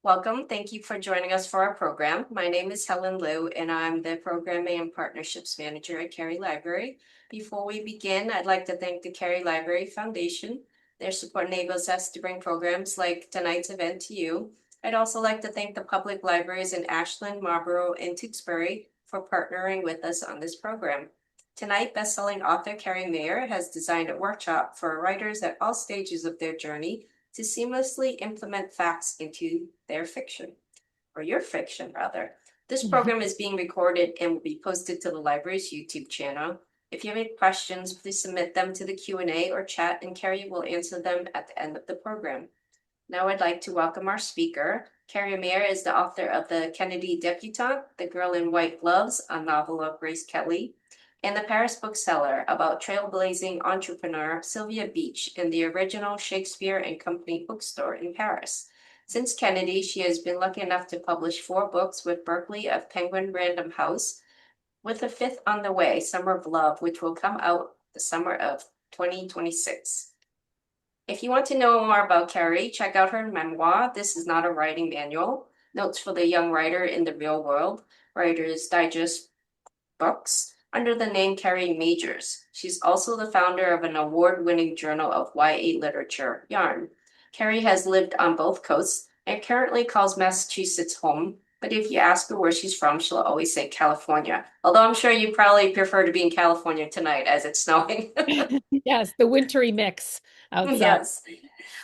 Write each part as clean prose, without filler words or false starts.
Welcome. Thank you for joining us for our program. My name is Helen Liu, and I'm the Programming and Partnerships Manager at Kerri Library. Before we begin, I'd like to thank the Kerri Library Foundation. Their support enables us to bring programs like tonight's event to you. I'd also like to thank the public libraries in Ashland, Marlborough, and Tewksbury for partnering with us on this program. Tonight, bestselling author Kerri Maher has designed a workshop for writers at all stages of their journey to seamlessly implement facts into their fiction, or your fiction, rather. This program is being recorded and will be posted to the library's YouTube channel. If you have any questions, please submit them to the Q&A or chat, and Kerri will answer them at the end of the program. Now I'd like to welcome our speaker. Kerri Maher is the author of The Kennedy Debutante, The Girl in White Gloves, a novel of Grace Kelly, and the Paris bookseller about trailblazing entrepreneur Sylvia Beach in the original Shakespeare and Company bookstore in Paris. Since Kennedy, she has been lucky enough to publish 4 books with Berkeley of Penguin Random House, with a 5th on the way, Summer of Love, which will come out the summer of 2026. If you want to know more about Kerri, check out her memoir, This Is Not a Writing Manual, Notes for the Young Writer in the Real World, Writer's Digest books, under the name Kerri Majors. She's also the founder of an award-winning journal of YA literature, Yarn. Kerri has lived on both coasts and currently calls Massachusetts home, but if you ask her where she's from, she'll always say California. Although I'm sure you probably prefer to be in California tonight as it's snowing. Yes, the wintry mix outside. Yes.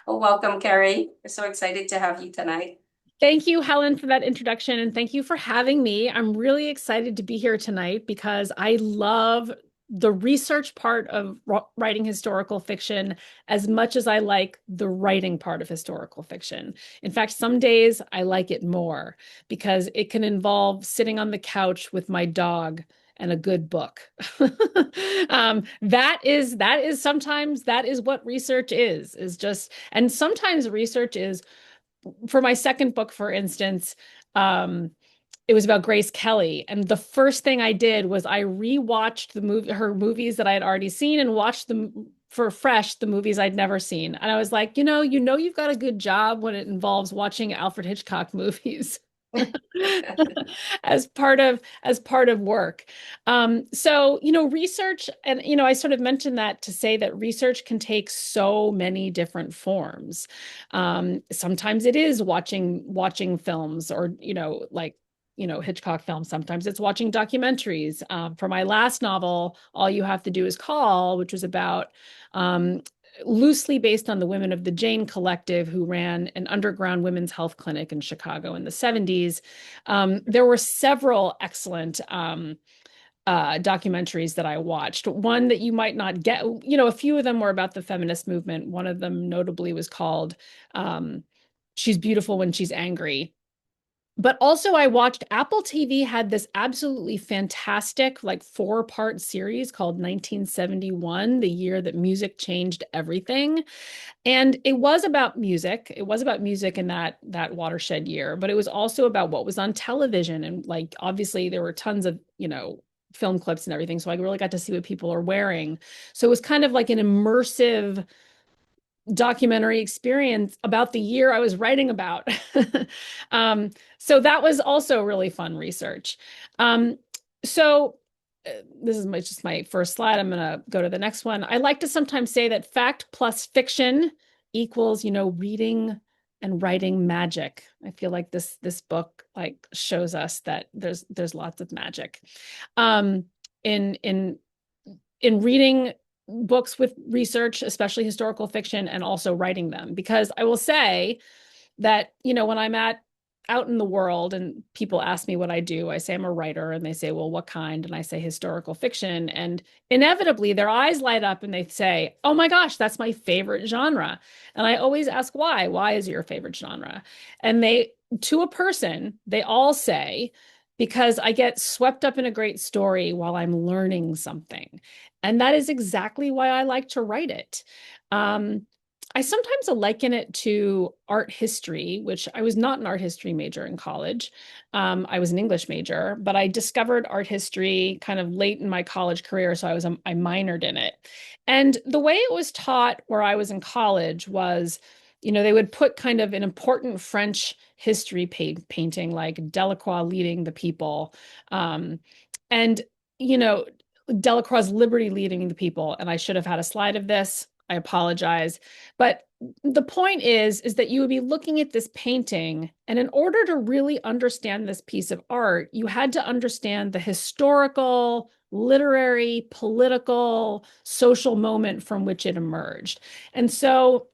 Well, welcome, Kerri. We're so excited to have you tonight. Thank you, Helen, for that introduction, and thank you for having me. I'm really excited to be here tonight because I love the research part of writing historical fiction as much as I like the writing part of historical fiction. In fact, some days I like it more because it can involve sitting on the couch with my dog and a good book. That is sometimes that is what research is just, and sometimes research is, for my second book, for instance, it was about Grace Kelly. And the first thing I did was I rewatched her movies that I had already seen, and watched them for fresh, the movies I'd never seen. And I was like, you've got a good job when it involves watching Alfred Hitchcock movies. as part of work. Research, and I sort of mentioned that to say that research can take so many different forms. Sometimes it is watching films, or Hitchcock films. Sometimes it's watching documentaries. For my last novel, All You Have to Do Is Call, which was about loosely based on the women of the Jane Collective, who ran an underground women's health clinic in Chicago in the 70s. There were several excellent documentaries that I watched. One that you might not get, a few of them were about the feminist movement. One of them notably was called She's Beautiful When She's Angry. But also, I watched, Apple TV had this absolutely fantastic, like, 4-part series called 1971, the year that music changed everything. And it was about music. It was about music in that watershed year, but it was also about what was on television. And, like, obviously there were tons of, film clips and everything. So I really got to see what people are wearing. So it was kind of like an immersive documentary experience about the year I was writing about. So that was also really fun research. So this is just my first slide. I'm going to go to the next one. I like to sometimes say that fact plus fiction equals, reading and writing magic. I feel like this book, like, shows us that there's lots of magic in reading books with research, especially historical fiction, and also writing them. Because I will say that, when I'm out in the world and people ask me what I do, I say I'm a writer, and they say, well, what kind? And I say historical fiction. And inevitably their eyes light up and they say, oh my gosh, that's my favorite genre. And I always ask, why? Why is it your favorite genre? And to a person, they all say, because I get swept up in a great story while I'm learning something. And that is exactly why I like to write it. I sometimes liken it to art history, which I was not an art history major in college. I was an English major, but I discovered art history kind of late in my college career. So I minored in it. And the way it was taught where I was in college was They would put kind of an important French history painting like Delacroix leading the people. Um, and, you know, Delacroix's Liberty leading the people. And I should have had a slide of this. I apologize. But the point is that you would be looking at this painting, and in order to really understand this piece of art, you had to understand the historical, literary, political, social moment from which it emerged. And so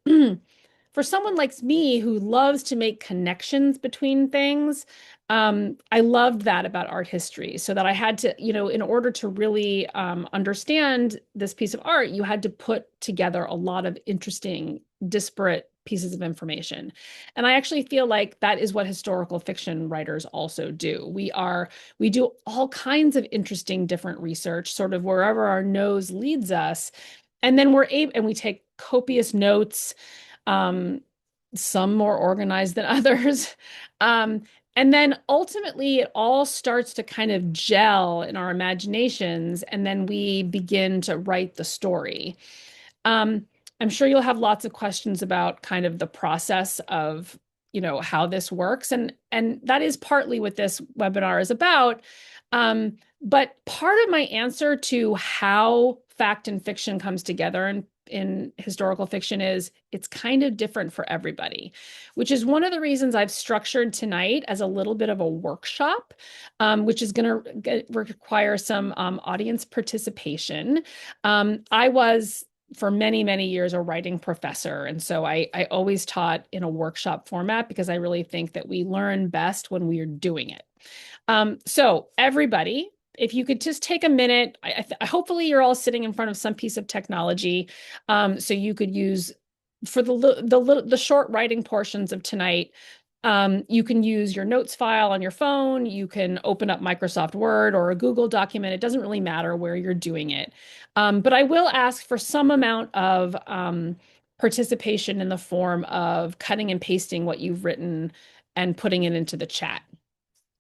for someone like me who loves to make connections between things, I loved that about art history. So that I had to, in order to really understand this piece of art, you had to put together a lot of interesting, disparate pieces of information. And I actually feel like that is what historical fiction writers also do. We do all kinds of interesting, different research, sort of wherever our nose leads us. And then we take copious notes, um, some more organized than others. Um, and then ultimately, it all starts to kind of gel in our imaginations, and then we begin to write the story. Um, I'm sure you'll have lots of questions about kind of the process of, how this works, and that is partly what this webinar is about. But part of my answer to how fact and fiction comes together in historical fiction is it's kind of different for everybody, which is one of the reasons I've structured tonight as a little bit of a workshop, which is going to require some audience participation. I was for many, many years a writing professor. And so I always taught in a workshop format because I really think that we learn best when we are doing it. So everybody, if you could just take a minute, hopefully you're all sitting in front of some piece of technology, so you could use for the short writing portions of tonight. You can use your notes file on your phone. You can open up Microsoft Word or a Google document. It doesn't really matter where you're doing it. But I will ask for some amount of participation in the form of cutting and pasting what you've written and putting it into the chat.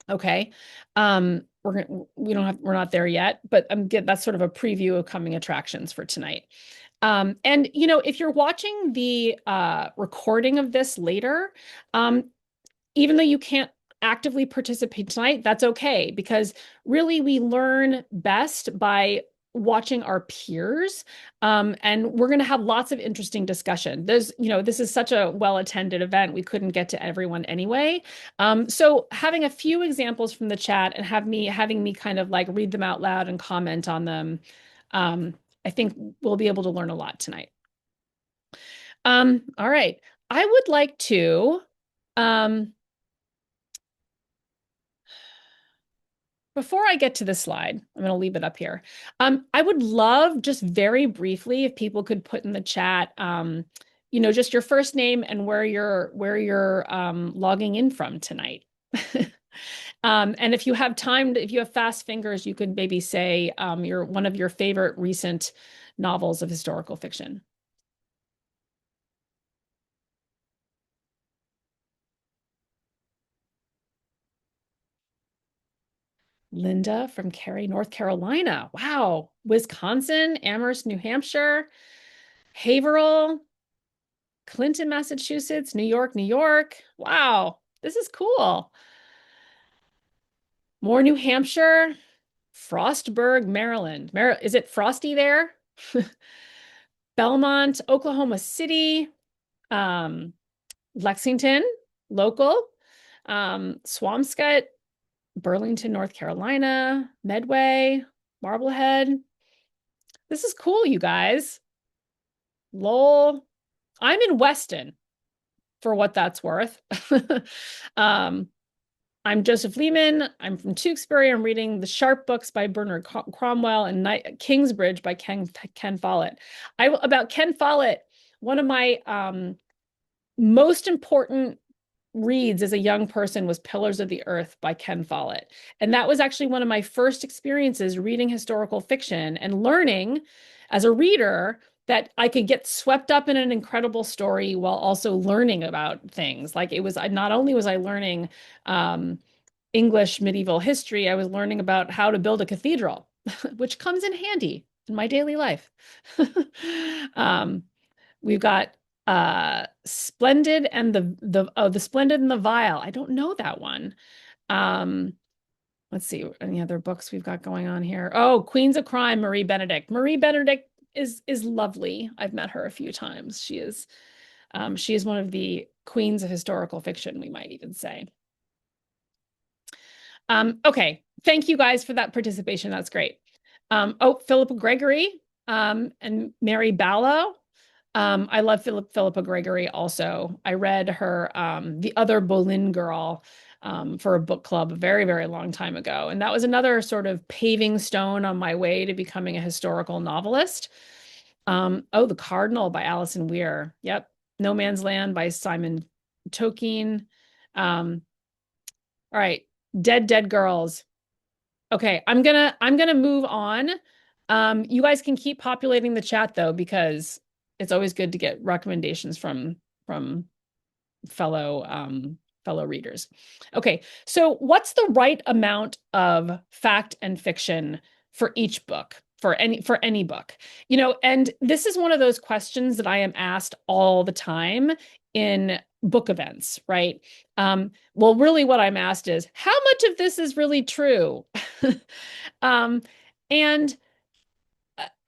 Okay. We're not there yet, but that's sort of a preview of coming attractions for tonight. And if you're watching the recording of this later, even though you can't actively participate tonight, that's okay, because really we learn best by watching our peers. And we're going to have lots of interesting discussion. This is such a well-attended event. We couldn't get to everyone anyway. So having a few examples from the chat and having me kind of like read them out loud and comment on them, I think we'll be able to learn a lot tonight. All right. I would like to, before I get to this slide, I'm going to leave it up here. I would love just very briefly if people could put in the chat, just your first name and where you're logging in from tonight. And if you have time, if you have fast fingers, you could maybe say one of your favorite recent novels of historical fiction. Linda from Cary, North Carolina. Wow. Wisconsin, Amherst, New Hampshire, Haverhill, Clinton, Massachusetts, New York, New York. Wow. This is cool. More New Hampshire, Frostburg, Maryland. Is it frosty there? Belmont, Oklahoma City, um, Lexington, local, Swampscott, Burlington, North Carolina, Medway, Marblehead. This is cool, you guys. Lowell. I'm in Weston, for what that's worth. um, I'm Joseph Lehman. I'm from Tewksbury. I'm reading the Sharp books by Bernard Cromwell and Kingsbridge by Ken Follett. About Ken Follett, one of my most important reads as a young person was Pillars of the Earth by Ken Follett. And that was actually one of my first experiences reading historical fiction and learning as a reader that I could get swept up in an incredible story while also learning about things. Like not only was I learning English medieval history, I was learning about how to build a cathedral, which comes in handy in my daily life. um, we've got Splendid and the Splendid and the Vile. I don't know that one. Um, let's see any other books we've got going on here. Oh, Queens of Crime, Marie Benedict. Marie Benedict is lovely. I've met her a few times. She is one of the queens of historical fiction, we might even say. Okay, thank you guys for that participation. That's great. Oh, Philippa Gregory and Mary Ballow. I love Philippa Gregory also. I read her The Other Boleyn Girl for a book club a very, very long time ago. And that was another sort of paving stone on my way to becoming a historical novelist. Oh, The Cardinal by Alison Weir. Yep. No Man's Land by Simon Tokine. All right. Dead, Dead Girls. Okay, I'm gonna move on. You guys can keep populating the chat though, because it's always good to get recommendations from fellow fellow readers. Okay, so what's the right amount of fact and fiction for each book, for any book? And this is one of those questions that I am asked all the time in book events, right? Well, really what I'm asked is, how much of this is really true? Um, and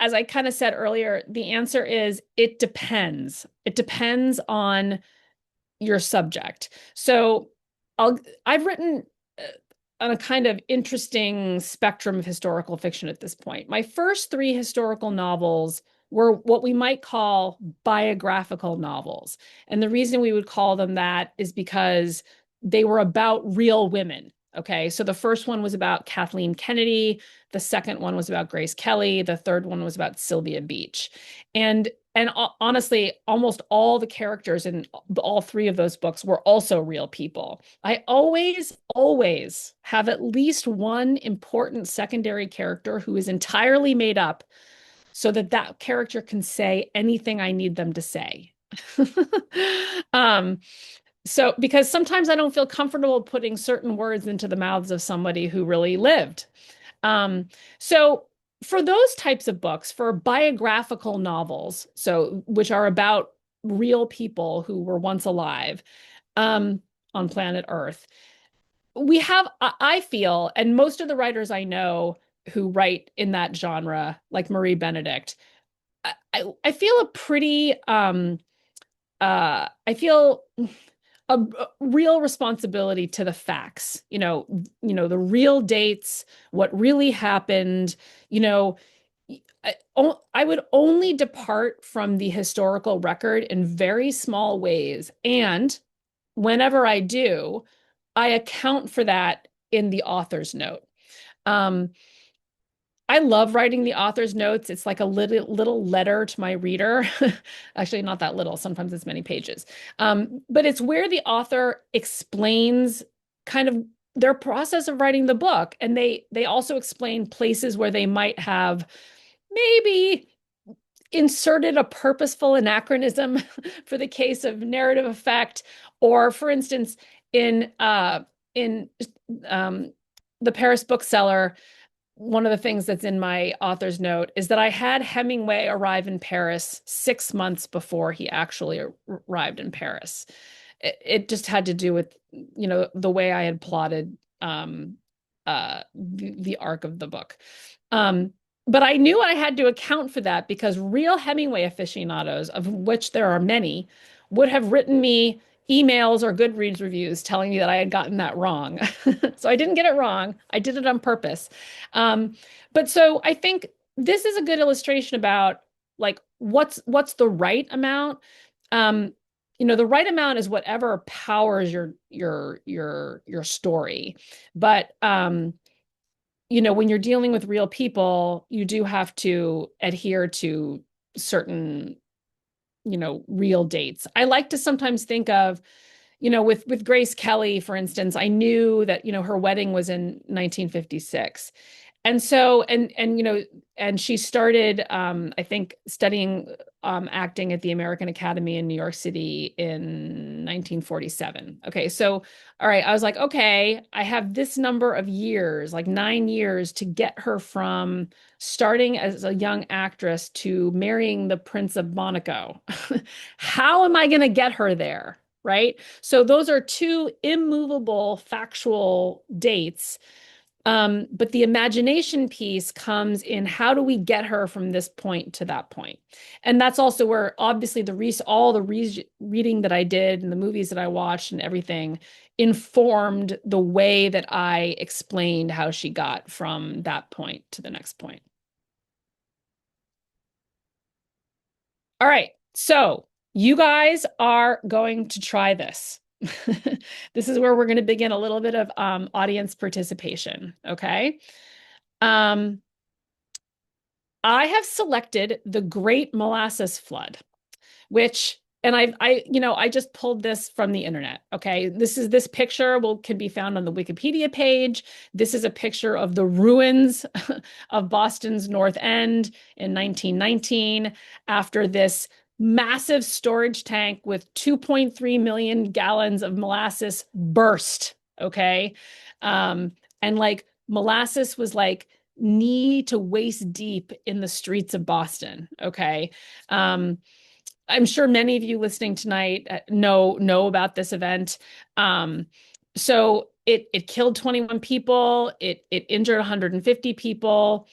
as I kind of said earlier, the answer is it depends. It depends on your subject. So I've written on a kind of interesting spectrum of historical fiction at this point. My first three historical novels were what we might call biographical novels. And the reason we would call them that is because they were about real women. Okay, so the first one was about Kathleen Kennedy. The second one was about Grace Kelly. The third one was about Sylvia Beach. And honestly, almost all the characters in all three of those books were also real people. I always have at least one important secondary character who is entirely made up so that that character can say anything I need them to say. um, so, because sometimes I don't feel comfortable putting certain words into the mouths of somebody who really lived. Um, so for those types of books, for biographical novels, so which are about real people who were once alive um, on planet Earth, we have, I feel, and most of the writers I know who write in that genre, like Marie Benedict, I feel a pretty, I feel a real responsibility to the facts, the real dates, what really happened, you know, I would only depart from the historical record in very small ways. And whenever I do, I account for that in the author's note. Um, I love writing the author's notes. It's like a little letter to my reader. Actually, not that little. Sometimes it's many pages. But it's where the author explains kind of their process of writing the book, and they also explain places where they might have maybe inserted a purposeful anachronism for the case of narrative effect, or for instance, in the Paris bookseller, one of the things that's in my author's note is that I had Hemingway arrive in Paris 6 months before he actually arrived in Paris. It just had to do with, the way I had plotted the arc of the book. But I knew I had to account for that because real Hemingway aficionados, of which there are many, would have written me emails or Goodreads reviews telling me that I had gotten that wrong. So I didn't get it wrong. I did it on purpose. But so I think this is a good illustration about like what's the right amount. The right amount is whatever powers your story. But when you're dealing with real people, you do have to adhere to certain real dates. I like to sometimes think of, with Grace Kelly, for instance, I knew that, her wedding was in 1956. And so, and she started, I think, studying acting at the American Academy in New York City in 1947. Okay, so all right, I was like, okay, I have this number of years, like 9 years, to get her from starting as a young actress to marrying the Prince of Monaco. How am I going to get her there? Right. So those are two immovable factual dates, but the imagination piece comes in, how do we get her from this point to that point? And that's also where obviously all the reading that I did and the movies that I watched and everything informed the way that I explained how she got from that point to the next point. All right. So you guys are going to try this. This is where we're going to begin a little bit of audience participation. Okay. Um, I have selected the Great Molasses Flood, which, and I just pulled this from the internet. Okay. This picture can be found on the Wikipedia page. This is a picture of the ruins of Boston's North End in 1919 after this massive storage tank with 2.3 million gallons of molasses burst. Okay. Um, and like molasses was like knee to waist deep in the streets of Boston. Okay. Um, I'm sure many of you listening tonight know about this event. So it killed 21 people. It injured 150 people.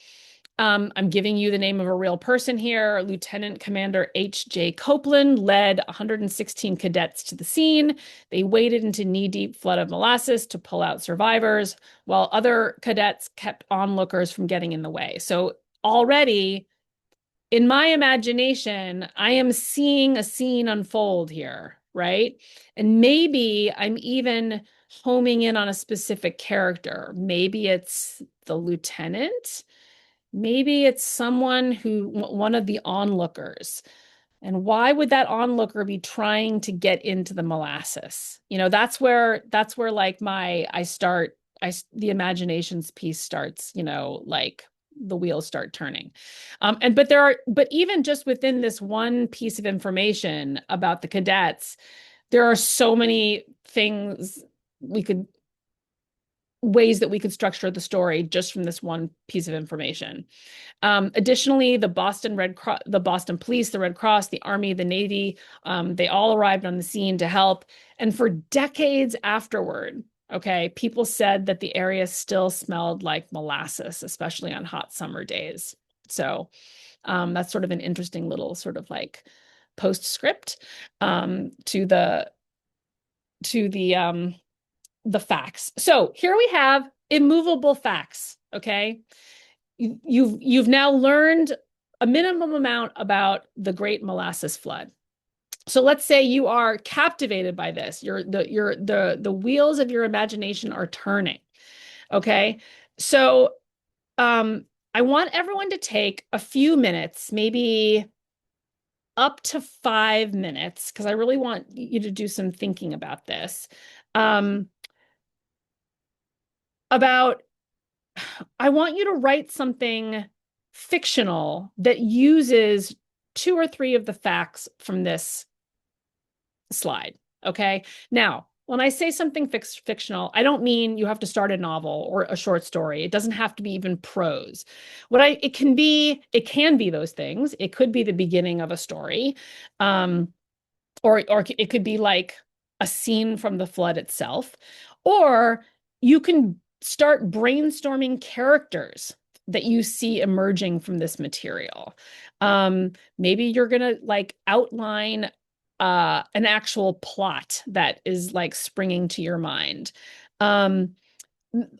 I'm giving you the name of a real person here. Lieutenant Commander H.J. Copeland led 116 cadets to the scene. They waded into knee-deep flood of molasses to pull out survivors, while other cadets kept onlookers from getting in the way. So already, in my imagination, I am seeing a scene unfold here, right? And maybe I'm even homing in on a specific character. Maybe it's the lieutenant. Maybe it's one of the onlookers. And why would that onlooker be trying to get into the molasses? That's where like the imaginations piece starts, like the wheels start turning. But even just within this one piece of information about the cadets, there are so many we could ways that we could structure the story just from this one piece of information. Additionally, the Boston Red Cross, the Boston Police, the Red Cross, the Army, the Navy, they all arrived on the scene to help. And for decades afterward, okay, people said that the area still smelled like molasses, especially on hot summer days. So that's sort of an interesting little sort of like postscript to the facts. So here we have immovable facts. Okay, you've now learned a minimum amount about the Great Molasses Flood. So let's say you are captivated by this. The wheels of your imagination are turning. Okay, so I want everyone to take a few minutes, maybe up to 5 minutes, because I really want you to do some thinking about this. Um, about I want you to write something fictional that uses two or three of the facts from this slide. Okay. Now, when I say something fictional, I don't mean you have to start a novel or a short story. It doesn't have to be even prose. It can be those things. It could be the beginning of a story. Or it could be like a scene from the flood itself. Or you can start brainstorming characters that you see emerging from this material. Maybe you're gonna like outline an actual plot that is like springing to your mind. Um,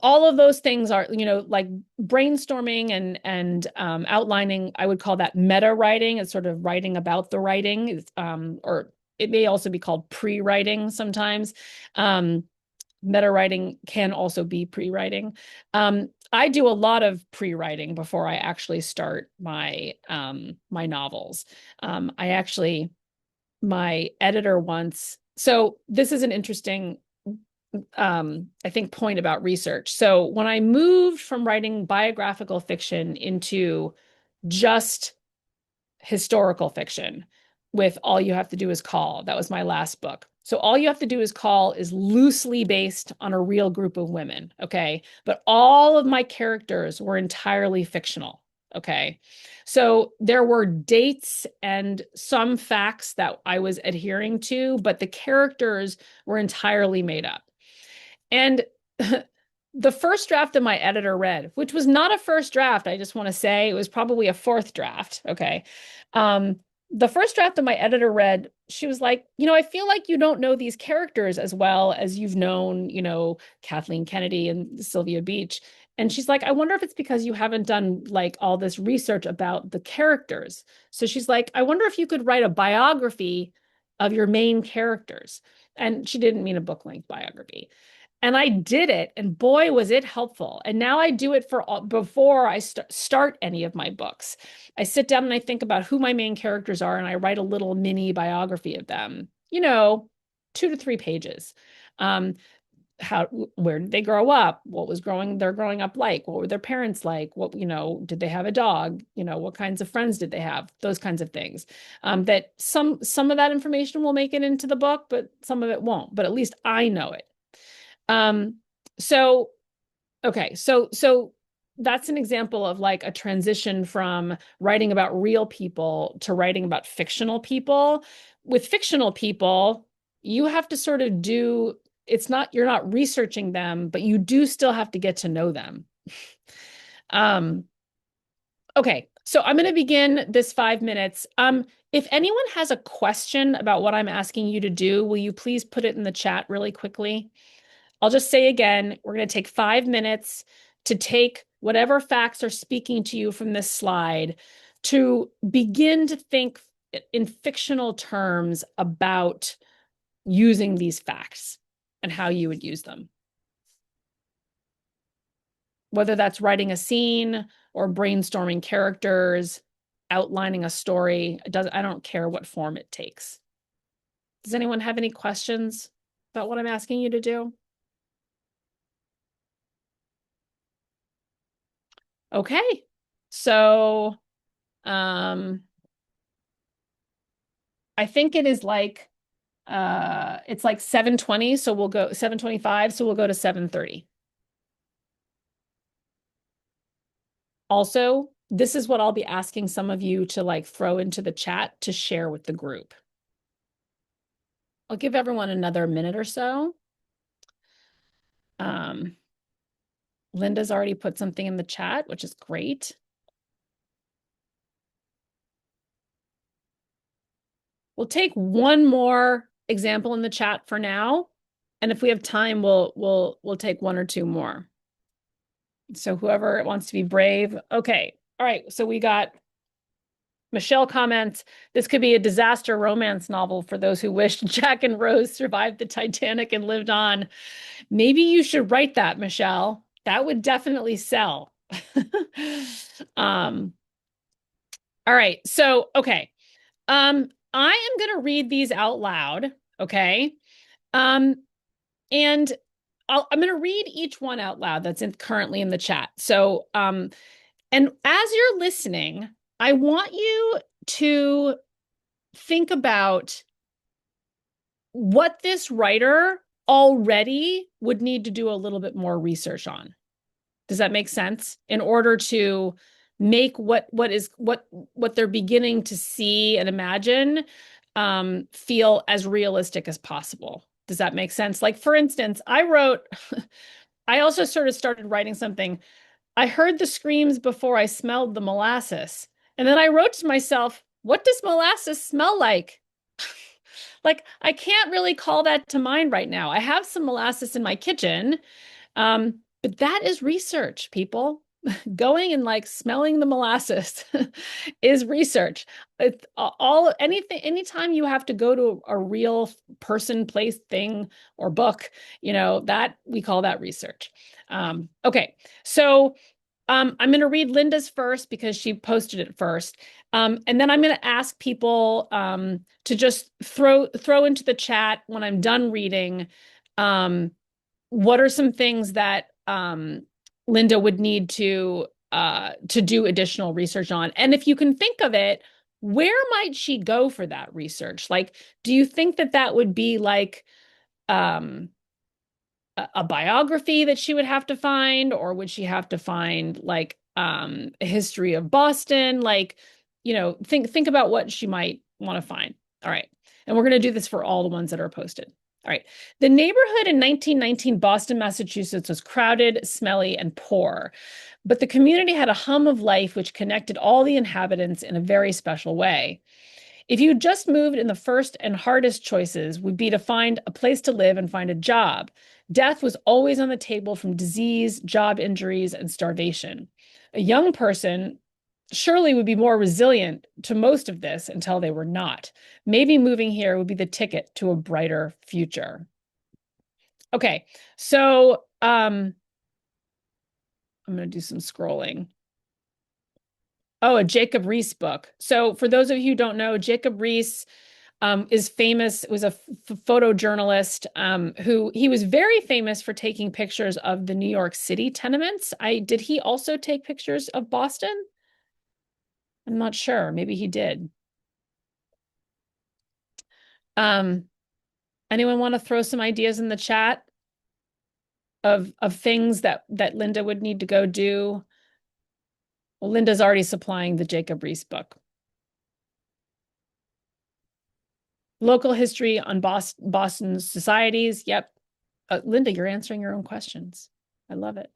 all of those things are, like brainstorming and outlining. I would call that meta writing. It's sort of writing about the writing, or it may also be called pre-writing sometimes. um, Meta writing can also be pre-writing. I do a lot of pre-writing before I actually start my novels. I actually My editor once. So this is an interesting I think, point about research. So when I moved from writing biographical fiction into just historical fiction with All You Have to Do Is Call, that was my last book. So All You Have to Do Is Call is loosely based on a real group of women, okay? But all of my characters were entirely fictional, okay? So there were dates and some facts that I was adhering to, but the characters were entirely made up. And the first draft of my editor read, which was not a first draft, I just want to say, it was probably a fourth draft. Okay. Um, the first draft of my editor read, she was like, I feel like you don't know these characters as well as you've known, Kathleen Kennedy and Sylvia Beach. And she's like, I wonder if it's because you haven't done like all this research about the characters. So she's like, I wonder if you could write a biography of your main characters. And she didn't mean a book-length biography. And I did it, and boy, was it helpful. And now I do it for before I start any of my books. I sit down and I think about who my main characters are, and I write a little mini biography of them, 2 to 3 pages. Um, where did they grow up? What was their growing up like? What were their parents like? Did they have a dog? What kinds of friends did they have? Those kinds of things. That some of that information will make it into the book, but some of it won't. But at least I know it. Um, so okay, so that's an example of like a transition from writing about real people to writing about fictional people. With fictional people, you have to sort of you're not researching them, but you do still have to get to know them. Um, okay, so I'm going to begin this 5 minutes. If anyone has a question about what I'm asking you to do, will you please put it in the chat really quickly? I'll just say again, we're going to take 5 minutes to take whatever facts are speaking to you from this slide to begin to think in fictional terms about using these facts and how you would use them. Whether that's writing a scene or brainstorming characters, outlining a story, I don't care what form it takes. Does anyone have any questions about what I'm asking you to do? Okay. So, I think it is like it's like 7:20, so we'll go 7:25, so we'll go to 7:30. Also, this is what I'll be asking some of you to like throw into the chat to share with the group. I'll give everyone another minute or so. Linda's already put something in the chat, which is great. We'll take one more example in the chat for now, and if we have time, we'll take one or two more. So whoever wants to be brave. Okay. All right. So we got Michelle comments, this could be a disaster romance novel for those who wished Jack and Rose survived the Titanic and lived on. Maybe you should write that, Michelle. That would definitely sell. All right. So, okay. I am going to read these out loud. Okay. And I'm going to read each one out loud that's currently in the chat. So, and as you're listening, I want you to think about what this writer already would need to do a little bit more research on. Does that make sense? In order to make what they're beginning to see and imagine feel as realistic as possible. Does that make sense? Like, for instance, I also sort of started writing something. I heard the screams before I smelled the molasses. And then I wrote to myself, what does molasses smell like? Like, I can't really call that to mind right now. I have some molasses in my kitchen, but that is research, people. Going and like smelling the molasses is research. It's anytime you have to go to a real person, place, thing, or book, that we call that research. Okay, so I'm going to read Linda's first because she posted it first. And then I'm going to ask people to just throw into the chat when I'm done reading what are some things that Linda would need to do additional research on? And if you can think of it, where might she go for that research? Like, do you think that that would be like um, a biography that she would have to find, or would she have to find like a history of Boston? Like, think about what she might want to find. All right. And we're going to do this for all the ones that are posted. All right. The neighborhood in 1919 Boston, Massachusetts was crowded, smelly, and poor, but the community had a hum of life which connected all the inhabitants in a very special way. If you just moved in, the first and hardest choices would be to find a place to live and find a job. Death was always on the table from disease, job injuries, and starvation. A young person surely would be more resilient to most of this until they were not. Maybe moving here would be the ticket to a brighter future. Okay, so I'm going to do some scrolling. Oh, a Jacob Riis book. So for those of you who don't know, Jacob Riis is famous, was a photojournalist who he was very famous for taking pictures of the New York City tenements. Did he also take pictures of Boston? I'm not sure. Maybe he did. Um, Anyone want to throw some ideas in the chat of things that Linda would need to go do? Well, Linda's already supplying the Jacob Riis book. Local history on Boston's societies. Yep. Linda, you're answering your own questions. I love it.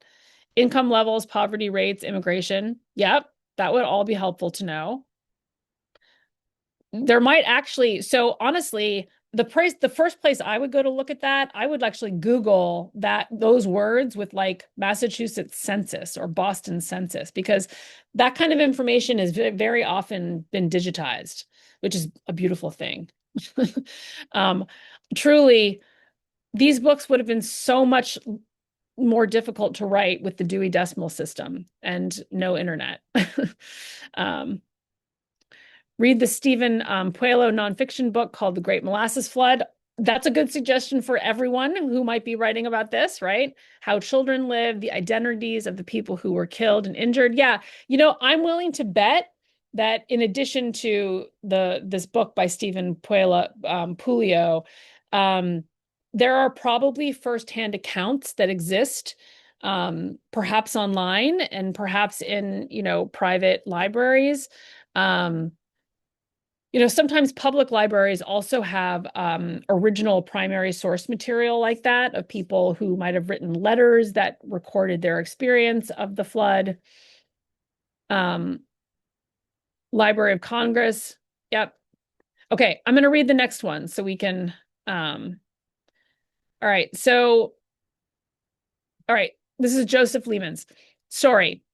Income levels, poverty rates, immigration. Yep, that would all be helpful to know. There might actually, so honestly, the first place I would go to look at that, I would actually Google those words with like Massachusetts census or Boston census, because that kind of information has very often been digitized, which is a beautiful thing. um, Truly, these books would have been so much more difficult to write with the Dewey Decimal System and no internet. um, Read the Stephen Puello nonfiction book called The Great Molasses Flood. That's a good suggestion for everyone who might be writing about this, right? How children live, the identities of the people who were killed and injured. Yeah, I'm willing to bet that in addition to this book by Stephen Puello, there are probably firsthand accounts that exist, perhaps online and perhaps in, private libraries. Um, Sometimes public libraries also have original primary source material like that of people who might have written letters that recorded their experience of the flood. Um, Library of Congress. Yep. Okay, I'm going to read the next one so we can. All right. So, all right. This is Joseph Lehman's story.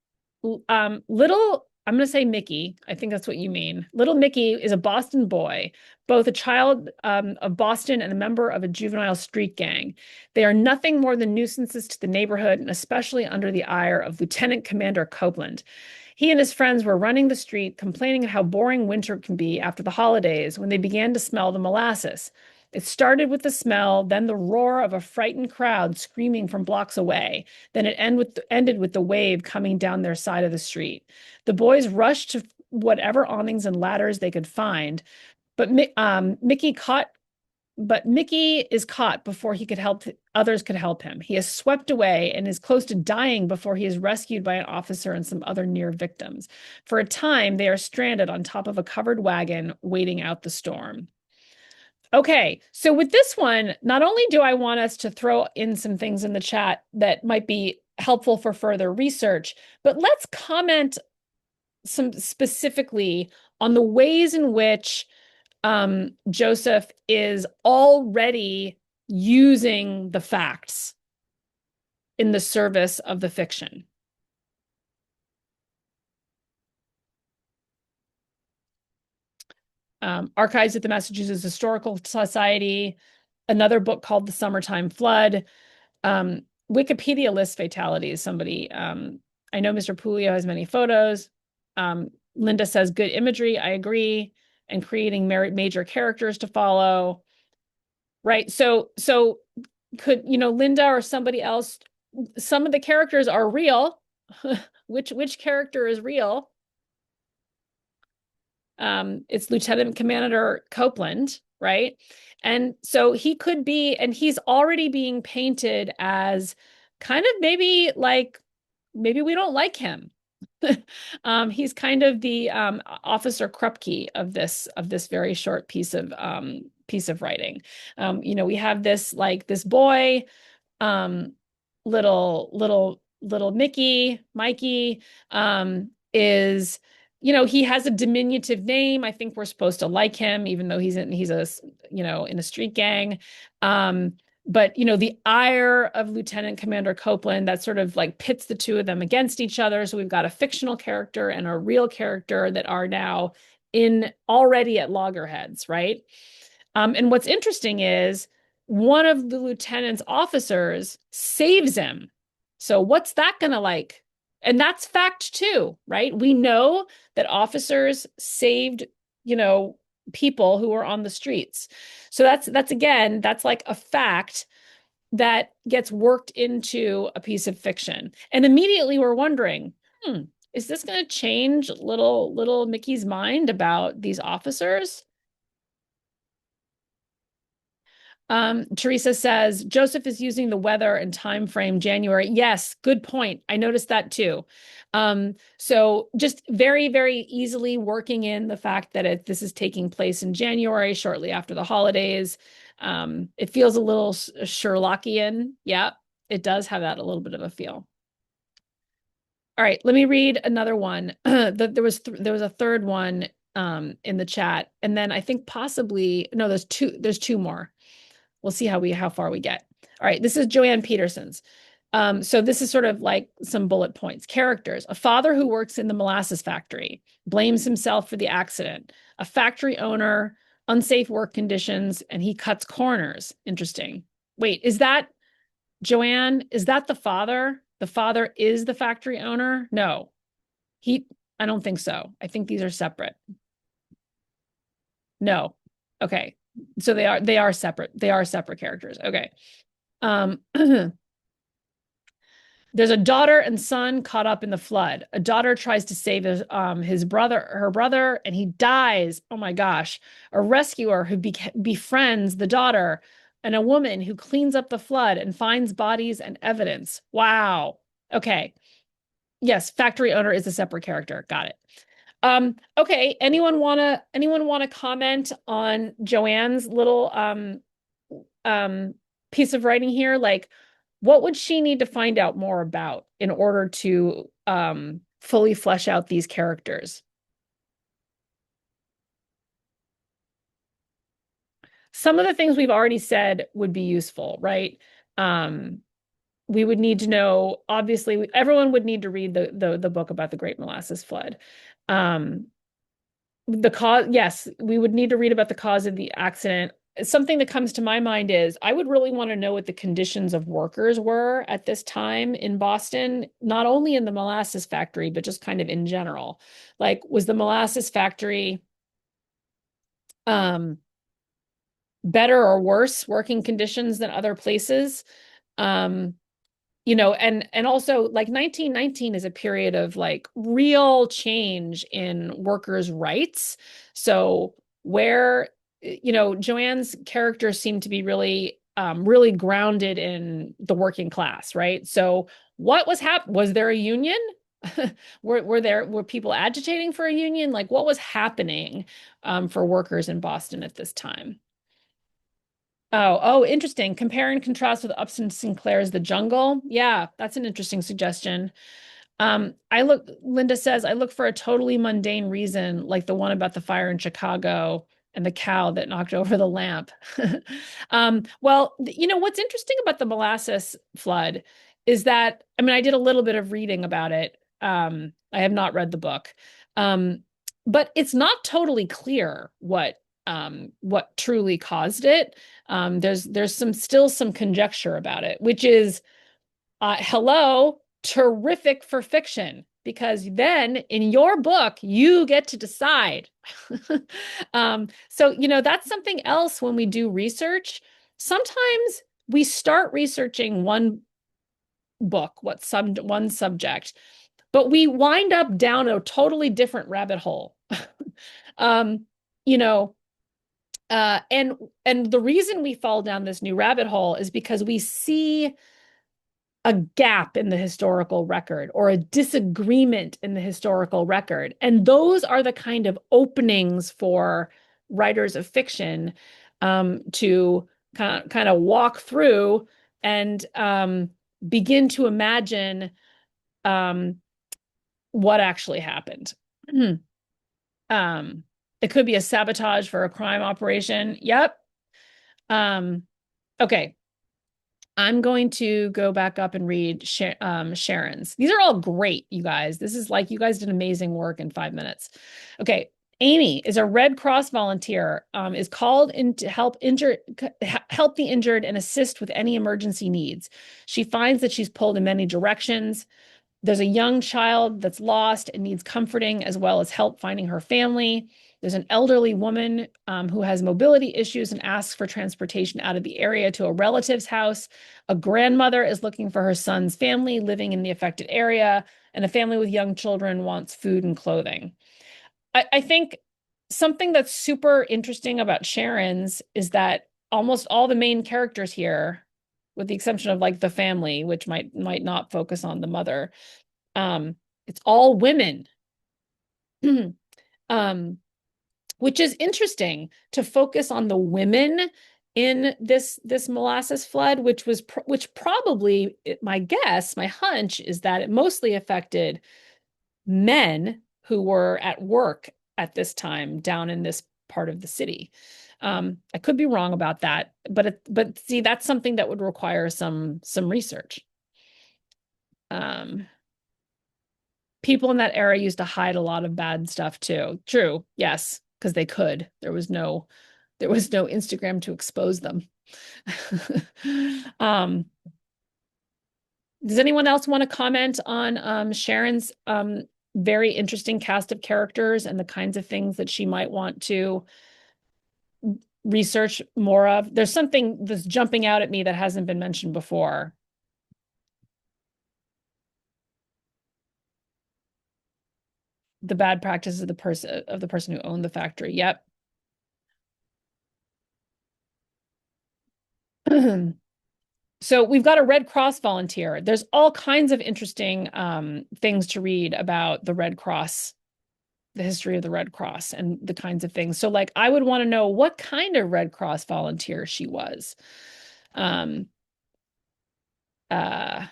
I'm going to say Mickey. I think that's what you mean. Little Mickey is a Boston boy, both a child of Boston and a member of a juvenile street gang. They are nothing more than nuisances to the neighborhood, and especially under the ire of Lieutenant Commander Copeland. He and his friends were running the street, complaining of how boring winter can be after the holidays when they began to smell the molasses. It started with the smell, then the roar of a frightened crowd screaming from blocks away. Then it ended with the wave coming down their side of the street. The boys rushed to whatever awnings and ladders they could find, but Mickey is caught before others could help him. He is swept away and is close to dying before he is rescued by an officer and some other near victims. For a time, they are stranded on top of a covered wagon, waiting out the storm. Okay, so with this one, not only do I want us to throw in some things in the chat that might be helpful for further research, but let's comment some specifically on the ways in which Joseph is already using the facts in the service of the fiction. Archives at the Massachusetts Historical Society, another book called The Summertime Flood. Wikipedia lists fatalities. Somebody, I know Mr. Pulio has many photos. Linda says good imagery. I agree. And creating major characters to follow. Right. So could, Linda or somebody else, some of the characters are real. Which character is real? It's Lieutenant Commander Copeland, right? And so he could be, and he's already being painted as kind of maybe we don't like him. He's kind of the Officer Krupke of this very short piece of writing. We have this boy, um, little Mikey, is, he has a diminutive name. I think we're supposed to like him, even though he's in a street gang. Um, but the ire of Lieutenant Commander Copeland, that sort of like pits the two of them against each other. So we've got a fictional character and a real character that are now in already at loggerheads, right? And what's interesting is one of the lieutenant's officers saves him. So what's that going to like? And that's fact too, right? We know that officers saved, people who were on the streets. So that's again, that's like a fact that gets worked into a piece of fiction. And immediately we're wondering, is this going to change little Mickey's mind about these officers? Teresa says Joseph is using the weather and time frame January. Yes, good point. I noticed that too. So just very, very easily working in the fact that this is taking place in January, shortly after the holidays. It feels a little Sherlockian. Yeah, it does have that a little bit of a feel. All right, let me read another one. There was a third one in the chat, and then I think possibly no, there's two more. We'll see how far we get. All right, this is Joanne Peterson's. So this is sort of like some bullet points. Characters: a father who works in the molasses factory, blames himself for the accident. A factory owner, unsafe work conditions, and he cuts corners. Interesting. Wait, is that Joanne? Is that the father? The father is the factory owner? No, I don't think so. I think these are separate. No. Okay. So they are separate. They are separate characters. Okay. There's a daughter and son caught up in the flood. A daughter tries to save her brother, and he dies. Oh my gosh. A rescuer who befriends the daughter, and a woman who cleans up the flood and finds bodies and evidence. Wow. Okay. Yes, factory owner is a separate character. Got it. Okay. Anyone wanna comment on Joanne's little piece of writing here? Like, what would she need to find out more about in order to fully flesh out these characters? Some of the things we've already said would be useful, right? We would need to know, obviously, everyone would need to read the book about the Great Molasses Flood. The cause, yes, we would need to read about the cause of the accident. Something that comes to my mind is I would really want to know what the conditions of workers were at this time in Boston, not only in the molasses factory, but just kind of in general. Like, was the molasses factory better or worse working conditions than other places? And also like 1919 is a period of like real change in workers' rights. So where, Joanne's characters seem to be really grounded in the working class, right? So what was there a union? Were people agitating for a union? Like what was happening for workers in Boston at this time? Oh, interesting. Compare and contrast with Upton Sinclair's The Jungle. Yeah, that's an interesting suggestion. Linda says, I look for a totally mundane reason, like the one about the fire in Chicago and the cow that knocked over the lamp. Well, what's interesting about the molasses flood is that, I mean, I did a little bit of reading about it. I have not read the book. But it's not totally clear what truly caused it. There's still some conjecture about it, which is hello, terrific for fiction, because then in your book you get to decide. So that's something else when we do research. Sometimes we start researching one book, one subject, but we wind up down a totally different rabbit hole. um, you know, and the reason we fall down this new rabbit hole is because we see a gap in the historical record or a disagreement in the historical record. And those are the kind of openings for writers of fiction to kind of walk through and begin to imagine um, what actually happened. It could be a sabotage for a crime operation. Yep. Um, okay. I'm going to go back up and read Sharon's. These are all great, you guys. This is like you guys did amazing work in 5 minutes. Okay. Amy is a Red Cross volunteer, is called in to help help the injured and assist with any emergency needs. She finds that she's pulled in many directions. There's a young child that's lost and needs comforting as well as help finding her family. There's an elderly woman who has mobility issues and asks for transportation out of the area to a relative's house. A grandmother is looking for her son's family living in the affected area, and a family with young children wants food and clothing. I think something that's super interesting about Sharon's is that almost all the main characters here, with the exception of like the family, which might not focus on the mother, it's all women. um, which is interesting to focus on the women in this molasses flood, which probably, my guess, my hunch is that it mostly affected men who were at work at this time down in this part of the city. I could be wrong about that, but see, that's something that would require some research. People in that era used to hide a lot of bad stuff too. True, yes, because they could. There was no Instagram to expose them. um, does anyone else want to comment on Sharon's very interesting cast of characters and the kinds of things that she might want to research more of? There's something that's jumping out at me that hasn't been mentioned before. The bad practices of the person who owned the factory. Yep. So we've got a Red Cross volunteer. There's all kinds of interesting things to read about the Red Cross, the history of the Red Cross, and the kinds of things. So, like, I would want to know what kind of Red Cross volunteer she was. Um, uh,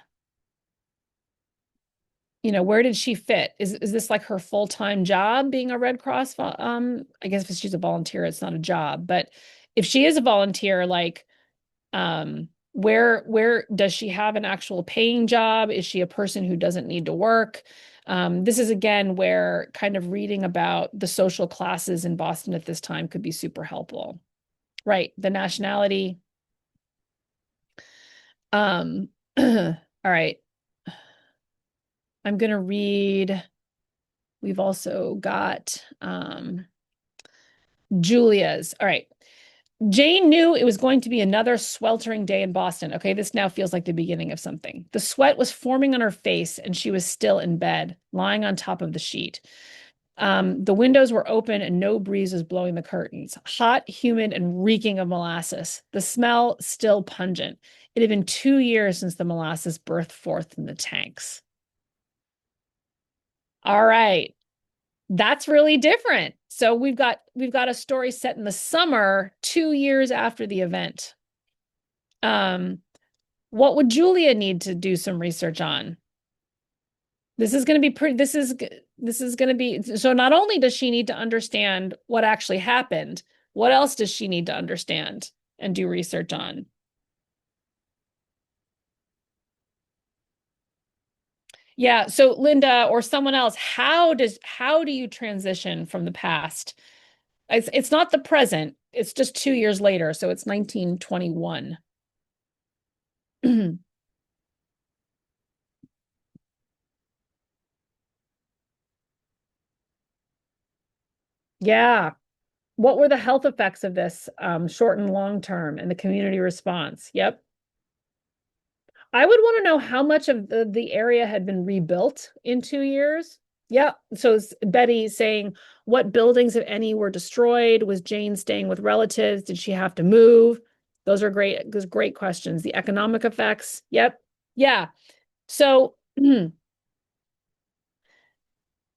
where did she fit? Is this like her full-time job being a Red Cross? I guess if she's a volunteer, it's not a job. But if she is a volunteer, like, where does she have an actual paying job? Is she a person who doesn't need to work? This is again where kind of reading about the social classes in Boston at this time could be super helpful. Right, the nationality. All right. I'm gonna read. We've also got Julia's. All right. Jane knew it was going to be another sweltering day in Boston. Okay, this now feels like the beginning of something. The sweat was forming on her face, and she was still in bed, lying on top of the sheet. The windows were open, and no breeze was blowing the curtains. Hot, humid, and reeking of molasses. The smell still pungent. It had been 2 years since the molasses birthed forth in the tanks. All right. That's really different. So we've got a story set in the summer, 2 years after the event. What would Julia need to do some research on? This is going to be pretty, this is going to be, so not only does she need to understand what actually happened, what else does she need to understand and do research on? Yeah, so Linda or someone else, how do you transition from the past? It's not the present. It's just 2 years later, so it's 1921. Yeah. What were the health effects of this, short and long term, and the community response? Yep. I would want to know how much of the area had been rebuilt in 2 years. Yeah. So Betty saying, what buildings, if any, were destroyed? Was Jane staying with relatives? Did she have to move? Those are great. Those great questions. The economic effects. Yep. Yeah. So,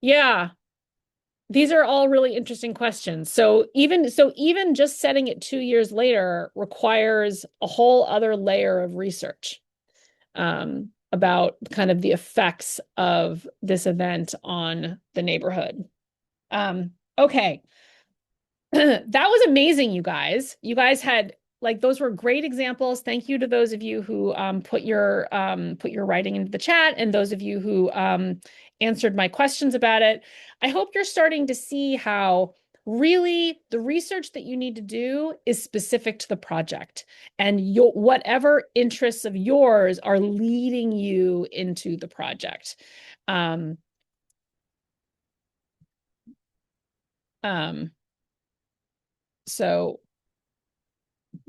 yeah, these are all really interesting questions. So even just setting it 2 years later requires a whole other layer of research about kind of the effects of this event on the neighborhood. Okay. That was amazing, you guys. You guys had like those were great examples. Thank you to those of you who put your writing into the chat and those of you who answered my questions about it. I hope you're starting to see how really the research that you need to do is specific to the project and your whatever interests of yours are leading you into the project. Um, um, so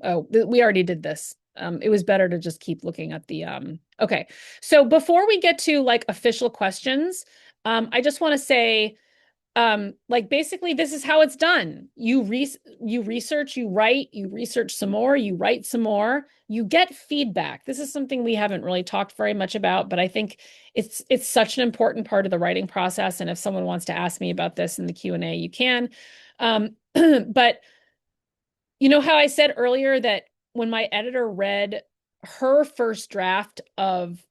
Oh, we already did this. It was better to just keep looking at the okay. So before we get to like official questions, I just want to say like basically this is how it's done. You research, you write, you research some more, you write some more, you get feedback. This is something we haven't really talked very much about, but I think it's such an important part of the writing process, and if someone wants to ask me about this in the Q&A, you can. But you know how I said earlier that when my editor read her first draft of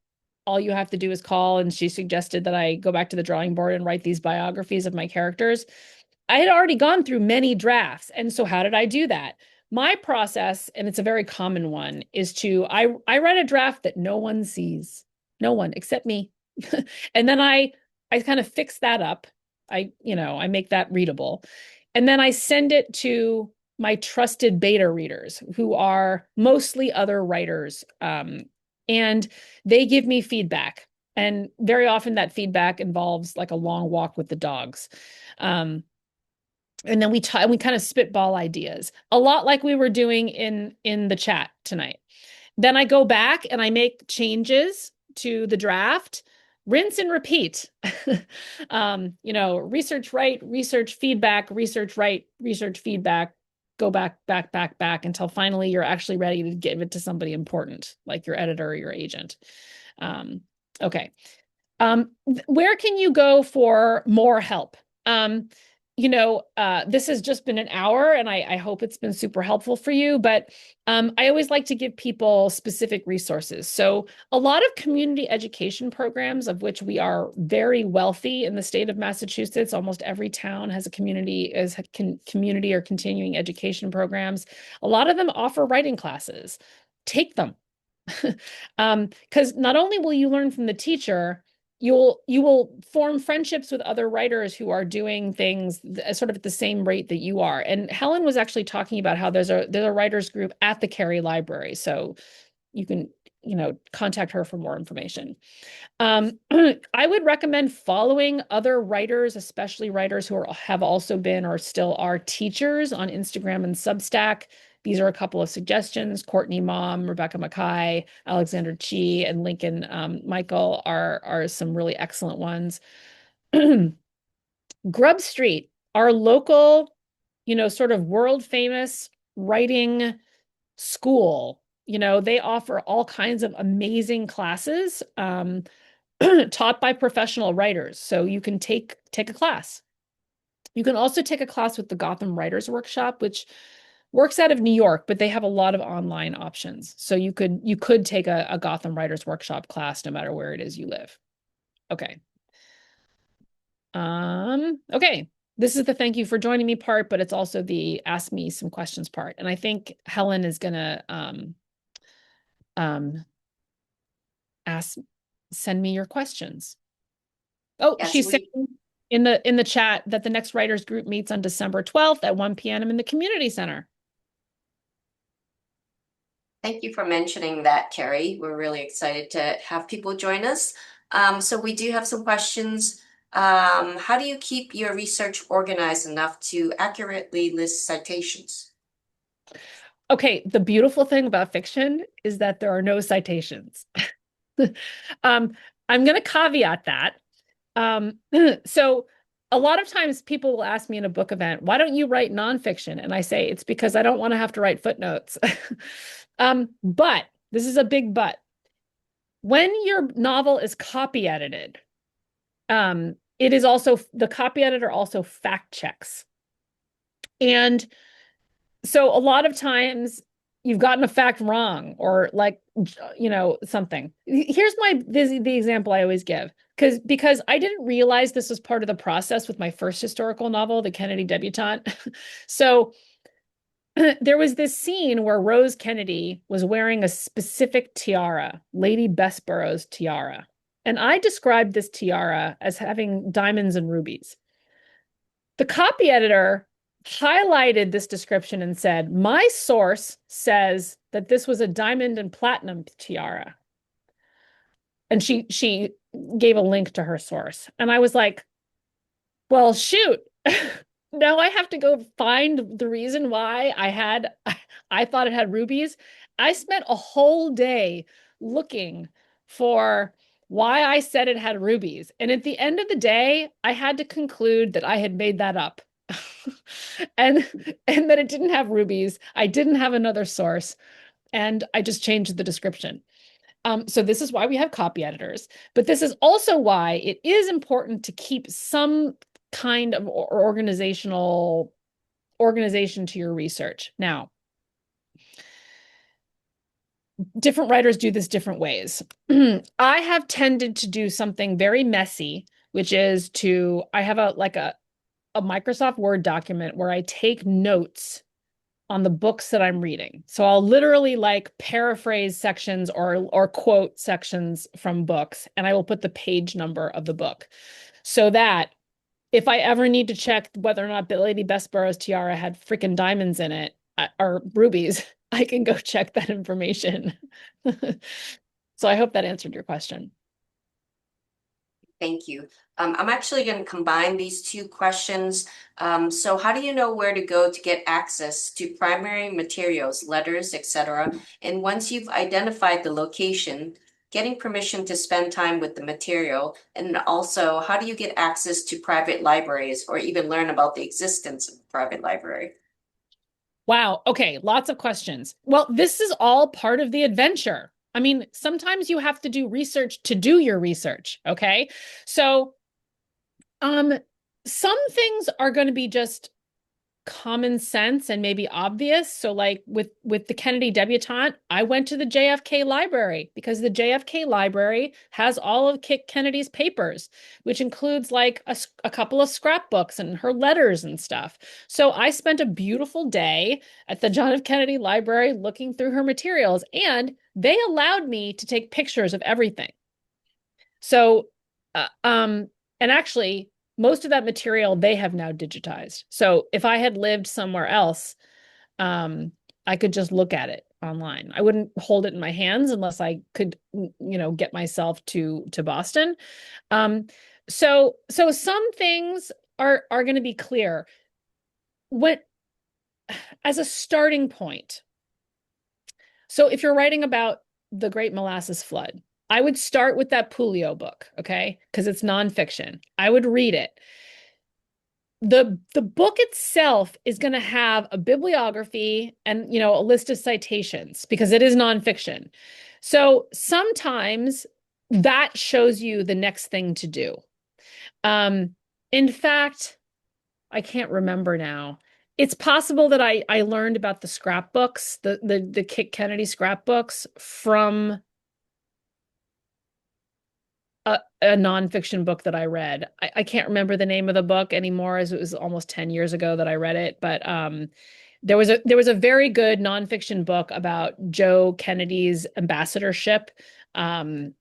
All You Have to Do Is Call, and she suggested that I go back to the drawing board and write these biographies of my characters, I had already gone through many drafts. And so how did I do that? My process, and it's a very common one, is I write a draft that no one sees. No one except me. And then I kind of fix that up. I make that readable. And then I send it to my trusted beta readers, who are mostly other writers. And they give me feedback. And very often that feedback involves like a long walk with the dogs. And then we kind of spitball ideas, a lot like we were doing in the chat tonight. Then I go back and I make changes to the draft, rinse and repeat. Research, write, research, feedback, research, write, research, feedback, go back, back, back, back until finally you're actually ready to give it to somebody important, like your editor or your agent. Okay. Where can you go for more help? This has just been an hour, and I hope it's been super helpful for you, but I always like to give people specific resources. So a lot of community education programs, of which we are very wealthy in the state of Massachusetts, almost every town has a community or continuing education programs. A lot of them offer writing classes. Take them. Because not only will you learn from the teacher, you will form friendships with other writers who are doing things sort of at the same rate that you are. And Helen was actually talking about how there's a writers group at the Kerri Library, so you can contact her for more information. I would recommend following other writers, especially writers who have also been or still are teachers, on Instagram and Substack. These are a couple of suggestions. Courtney Mom, Rebecca Mackay, Alexander Chi, and Lincoln Michael are some really excellent ones. Grub Street, our local, sort of world famous writing school. They offer all kinds of amazing classes taught by professional writers. So you can take a class. You can also take a class with the Gotham Writers Workshop, which works out of New York, but they have a lot of online options. So you could take a Gotham Writers Workshop class no matter where it is you live. Okay. Okay. This is the thank you for joining me part, but it's also the ask me some questions part. And I think Helen is gonna um send me your questions. Oh, Yes, she's saying in the chat that the next writers group meets on December 12th at 1 p.m. in the community center. thank you for mentioning that, Kerri. We're really excited to have people join us. So we do have some questions. How do you keep your research organized enough to accurately list citations? Okay, the beautiful thing about fiction is that there are no citations. Um, I'm going to caveat that. Um, so a lot of times people will ask me in a book event, why don't you write nonfiction? And I say, it's because I don't want to have to write footnotes. But this is a big but. When your novel is copy edited, it is also the copy editor also fact checks. And so a lot of times you've gotten a fact wrong or like something. Here's the example I always give because I didn't realize this was part of the process with my first historical novel, The Kennedy Debutante. So there was this scene where Rose Kennedy was wearing a specific tiara, Lady Bessborough's tiara. And I described this tiara as having diamonds and rubies. The copy editor highlighted this description and said, my source says that this was a diamond and platinum tiara. And she gave a link to her source. And I was like, well, shoot. Now I have to go find the reason why I thought it had rubies. I spent a whole day looking for why I said it had rubies. And at the end of the day, I had to conclude that I had made that up. and and that it didn't have rubies. I didn't have another source, and I just changed the description. So this is why we have copy editors, but this is also why it is important to keep some kind of organization to your research. Now, different writers do this different ways. I have tended to do something very messy, which is I have a Microsoft Word document where I take notes on the books that I'm reading. So I'll literally like paraphrase sections or quote sections from books, and I will put the page number of the book so that if I ever need to check whether or not Lady Bessborough's tiara had freaking diamonds in it or rubies, I can go check that information. So I hope that answered your question. Thank you. I'm actually going to combine these two questions. So how do you know where to go to get access to primary materials, letters, etc.? And once you've identified the location, getting permission to spend time with the material, and also how do you get access to private libraries or even learn about the existence of a private library? Wow. Okay. Lots of questions. Well, this is all part of the adventure. I mean, sometimes you have to do research to do your research. Okay. So, um, some things are going to be just common sense and maybe obvious. So like with the Kennedy debutante, I went to the JFK library because the JFK library has all of Kit Kennedy's papers, which includes like a couple of scrapbooks and her letters and stuff. So I spent a beautiful day at the John F. Kennedy library looking through her materials, and they allowed me to take pictures of everything. So, uh, um, and actually, most of that material they have now digitized. So if I had lived somewhere else, I could just look at it online. I wouldn't hold it in my hands unless I could, get myself to Boston. Um, so some things are going to be clear. What as a starting point. So if you're writing about the Great Molasses Flood, I would start with that Puleo book, okay? Because it's nonfiction. I would read it. The book itself is going to have a bibliography and a list of citations because it is nonfiction. So sometimes that shows you the next thing to do. In fact, I can't remember now. It's possible that I learned about the scrapbooks, the Kit Kennedy scrapbooks from a nonfiction book that I read. I can't remember the name of the book anymore, as it was almost 10 years ago that I read it. But there was a very good nonfiction book about Joe Kennedy's ambassadorship to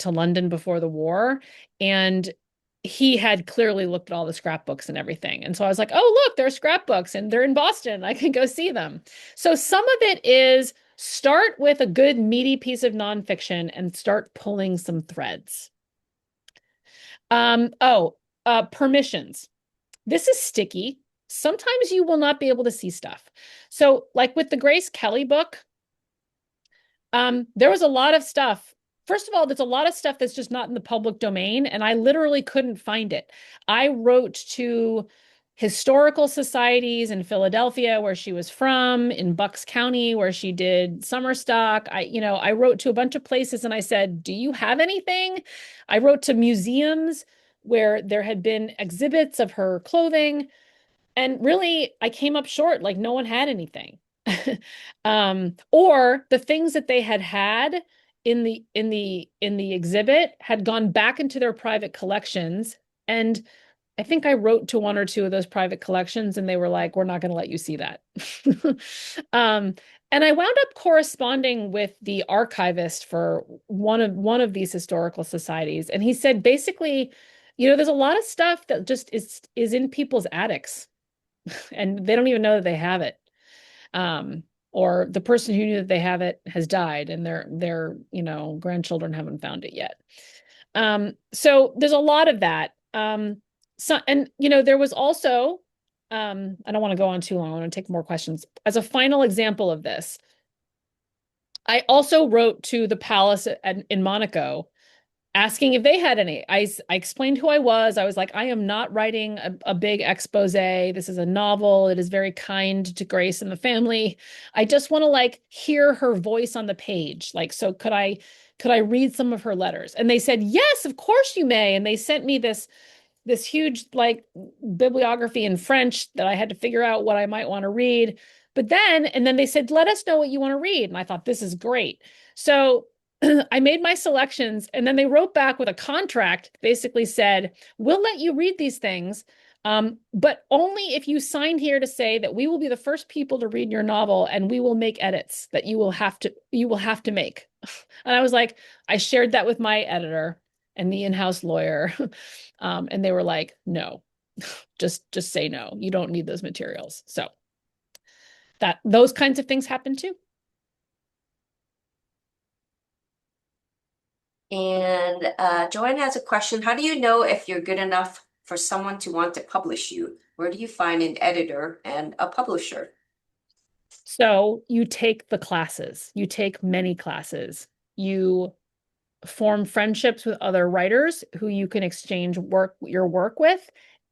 London before the war. And he had clearly looked at all the scrapbooks and everything. And so I was like, oh, look, there are scrapbooks and they're in Boston. I can go see them. So some of it is start with a good meaty piece of nonfiction and start pulling some threads. Permissions. This is sticky. Sometimes you will not be able to see stuff. So like with the Grace Kelly book, there was a lot of stuff first of all, there's a lot of stuff that's just not in the public domain, and I literally couldn't find it. I wrote to historical societies in Philadelphia, where she was from, in Bucks County, where she did summer stock. I wrote to a bunch of places and I said, "Do you have anything?" I wrote to museums where there had been exhibits of her clothing. And really, I came up short, like no one had anything. Or the things that they had in the exhibit had gone back into their private collections. And I think I wrote to one or two of those private collections, and they were like, "We're not going to let you see that." Um, and I wound up corresponding with the archivist for one of these historical societies, and he said basically, there's a lot of stuff that just is in people's attics and they don't even know that they have it. Um, or the person who knew that they have it has died and their grandchildren haven't found it yet. So there's a lot of that. There was also, I don't want to go on too long. I want to take more questions. As a final example of this, I also wrote to the palace in Monaco asking if they had any. I explained who I was. I was like, I am not writing a big expose. This is a novel. It is very kind to Grace and the family. I just want to like hear her voice on the page. Like, so could I read some of her letters? And they said, yes, of course you may. And they sent me this huge like bibliography in French that I had to figure out what I might want to read. And then they said, let us know what you want to read. And I thought, this is great. So I made my selections, and then they wrote back with a contract, basically said, we'll let you read these things, but only if you sign here to say that we will be the first people to read your novel, and we will make edits that you will have to make. And I was like, I shared that with my editor and the in-house lawyer, and they were like, no, just say no. You don't need those materials. So those kinds of things happen too. And Joanne has a question. How do you know if you're good enough for someone to want to publish you? Where do you find an editor and a publisher? So you take the classes, you take many classes, you form friendships with other writers who you can exchange your work with.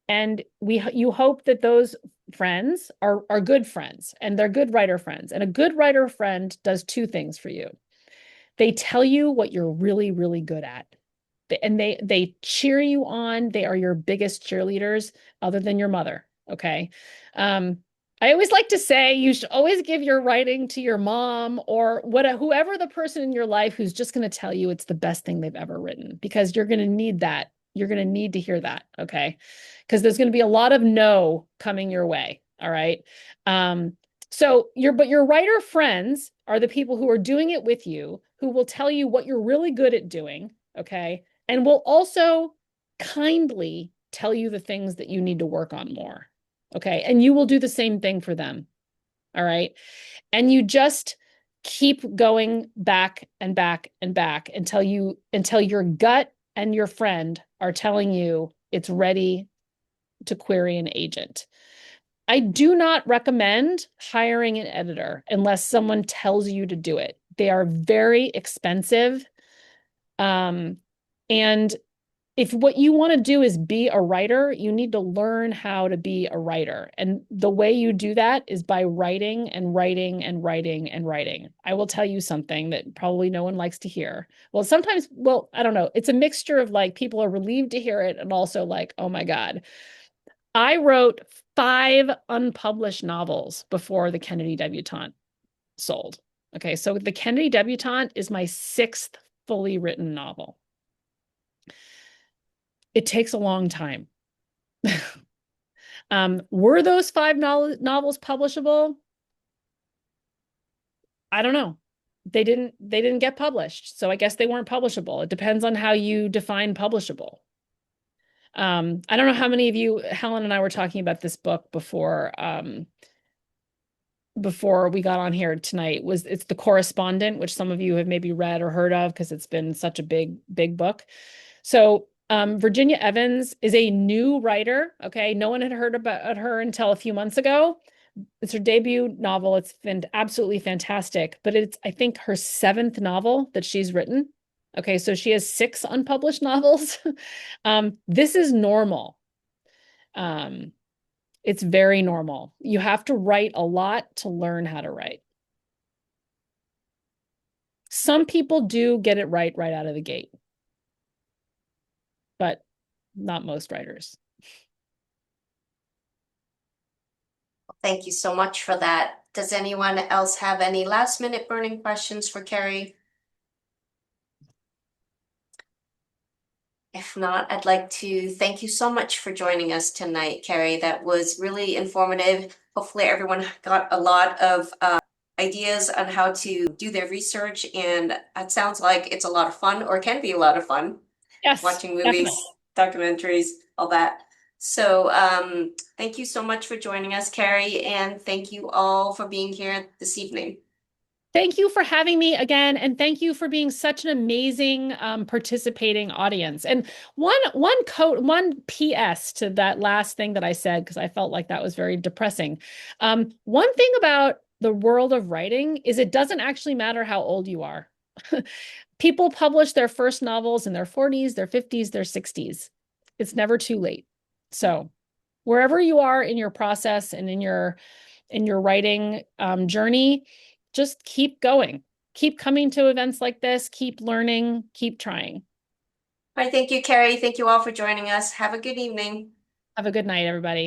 And you hope that those friends are good friends and they're good writer friends. And a good writer friend does two things for you. They tell you what you're really, really good at. And they cheer you on. They are your biggest cheerleaders other than your mother. Okay. Um, I always like to say you should always give your writing to your mom or whoever the person in your life who's just going to tell you it's the best thing they've ever written, because you're going to need that. You're going to need to hear that. Okay. Because there's going to be a lot of no coming your way. All right. Um, but your writer friends are the people who are doing it with you, who will tell you what you're really good at doing. Okay. And will also kindly tell you the things that you need to work on more. Okay. And you will do the same thing for them. All right. And you just keep going back and back and back until your gut and your friend are telling you it's ready to query an agent. I do not recommend hiring an editor unless someone tells you to do it. They are very expensive. And if what you want to do is be a writer, you need to learn how to be a writer. And the way you do that is by writing and writing and writing and writing. I will tell you something that probably no one likes to hear. Well, I don't know. It's a mixture of like people are relieved to hear it and also like, oh my God. I wrote 5 unpublished novels before The Kennedy Debutante sold. Okay, so The Kennedy Debutante is my 6th fully written novel. It takes a long time. Were those 5 novels publishable? I don't know. They didn't get published, so I guess they weren't publishable. It depends on how you define publishable. I don't know how many of you, Helen and I were talking about this book before we got on here tonight. It's The Correspondent, which some of you have maybe read or heard of because it's been such a big book. So Virginia Evans is a new writer. Okay, no one had heard about her until a few months ago. It's her debut novel. It's been absolutely fantastic, but it's, I think, her 7th novel that she's written. Okay, so she has 6 unpublished novels. This is normal. Um, it's very normal. You have to write a lot to learn how to write. Some people do get it right out of the gate, but not most writers. Thank you so much for that. Does anyone else have any last minute burning questions for Kerri? If not, I'd like to thank you so much for joining us tonight, Kerri. That was really informative. Hopefully, everyone got a lot of ideas on how to do their research, and it sounds like it's a lot of fun, or can be a lot of fun, Yes, watching movies, definitely. documentaries, all that. So, thank you so much for joining us, Kerri, and thank you all for being here this evening. Thank you for having me again, and thank you for being such an amazing participating audience. And one PS to that last thing that I said, because I felt like that was very depressing. One thing about the world of writing is it doesn't actually matter how old you are. People publish their first novels in their 40s, their 50s, their 60s. It's never too late. So wherever you are in your process and in your writing journey, just keep going. Keep coming to events like this, keep learning, keep trying. All right, thank you, Kerri. Thank you all for joining us. Have a good evening. Have a good night, everybody.